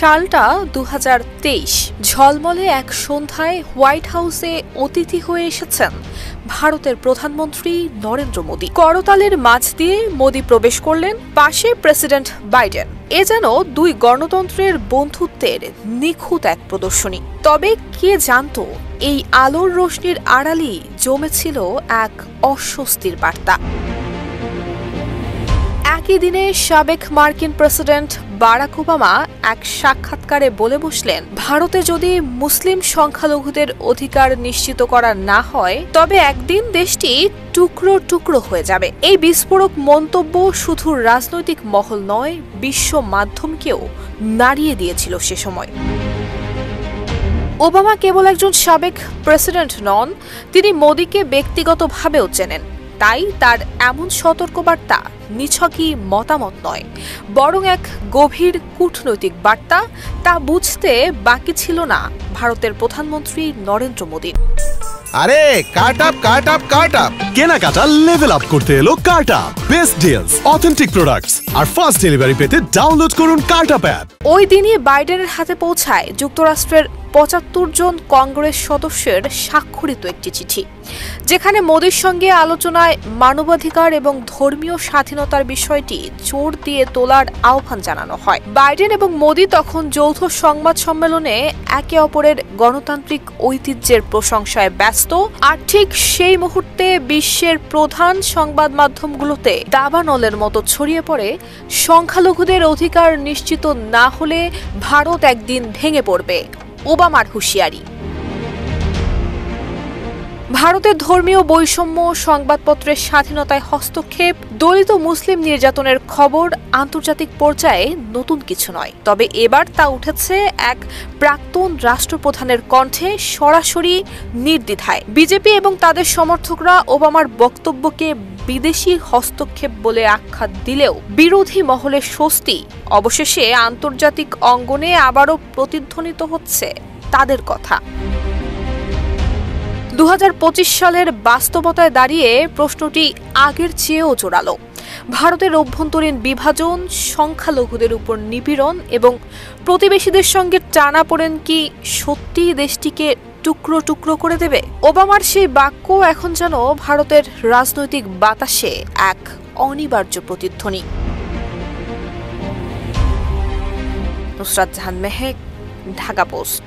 সালটা ২০২৩। ঝলমলে এক সন্ধ্যায় হোয়াইট হাউসে অতিথি হয়ে এসেছেন ভারতের প্রধানমন্ত্রী নরেন্দ্র মোদী। করতালের মাঝ দিয়ে মোদী প্রবেশ করলেন, পাশে প্রেসিডেন্ট বাইডেন। এ যেন দুই গণতন্ত্রের বন্ধুত্বের নিখুঁত এক প্রদর্শনী। তবে কে জানত এই আলোর রোশনির আড়ালেই জমেছিল এক অস্বস্তির বার্তা। একই দিনে সাবেক মার্কিন প্রেসিডেন্ট বারাক ওবামা এক সাক্ষাৎকারে বলে বসলেন, ভারতে যদি মুসলিম সংখ্যালঘুদের অধিকার নিশ্চিত করা না হয় তবে একদিন দেশটি টুকরো টুকরো হয়ে যাবে। এই বিস্ফোরক মন্তব্য শুধু রাজনৈতিক মহল নয়, বিশ্ব মাধ্যমকেও নাড়িয়ে দিয়েছিল সে সময়। ওবামা কেবল একজন সাবেক প্রেসিডেন্ট নন, তিনি মোদীকে ব্যক্তিগতভাবেও চেনেন। তাই তার এমন সতর্কবার্তা নিছকই মতামত নয়, বরং এক গভীর কূটনৈতিক বার্তা। তা বুঝতে বাকি ছিল না ভারতের প্রধানমন্ত্রী নরেন্দ্র মোদীর। আরে কাট আপ কেনাকাটা লেভেল আপ করতে এলো cart up. Best deals, authentic products আর ফাস্ট ডেলিভারি পেতে ডাউনলোড করুন কার্ট আপ অ্যাপ। ওই দিনই বাইডেনের হাতে পৌঁছায় যুক্তরাষ্ট্রের ৭৫ জন কংগ্রেস সদস্যের স্বাক্ষরিত একটি চিঠি, যেখানে মোদীর সঙ্গে আলোচনায় মানবাধিকার এবং ধর্মীয় স্বাধীনতার বিষয়টি জোর দিয়ে তোলার আহ্বান জানানো হয়। বাইডেন এবং মোদী তখন যৌথ সংবাদ সম্মেলনে একে অপরের গণতান্ত্রিক ঐতিহ্যের প্রশংসায় ব্যস্ত। আর ঠিক সেই মুহূর্তে বিশ্বের প্রধান সংবাদ মাধ্যমগুলোতে দাবানলের মতো ছড়িয়ে পড়ে, সংখ্যালঘুদের অধিকার নিশ্চিত না হলে ভারত একদিন ভেঙে পড়বে, ওবামার হুঁশিয়ারি। ভারতের ধর্মীয় বৈষম্য, সংবাদপত্রের স্বাধীনতায় হস্তক্ষেপ, দলিত মুসলিম নির্যাতনের খবর আন্তর্জাতিক পর্যায়ে নতুন কিছু নয়। তবে এবার তা উঠেছে এক প্রাক্তন রাষ্ট্রপ্রধানের কণ্ঠে, সরাসরি নির্দ্বিধায়। বিজেপি এবং তাদের সমর্থকরা ওবামার বক্তব্যকে বিদেশি হস্তক্ষেপ বলে আখ্যা দিলেও বিরোধী মহলের স্বস্তি। অবশেষে আন্তর্জাতিক অঙ্গনে আবারও প্রতিধ্বনিত হচ্ছে তাদের কথা। ২০২৫ সালের বাস্তবতায় দাঁড়িয়ে প্রশ্নটি আগের চেয়েও জোরালো। ভারতের অভ্যন্তরীণ বিভাজন, সংখ্যালঘুদের উপর নিপীড়ন এবং প্রতিবেশীদের সঙ্গে টানাপোড়েন কি সত্যিই দেশটিকে টুকরো টুকরো করে দেবে? ওবামার সেই বাক্য এখন যেন ভারতের রাজনৈতিক বাতাসে এক অনিবার্য প্রতিধ্বনি। নুসরাত জাহান মেহেক, ঢাকা পোস্ট।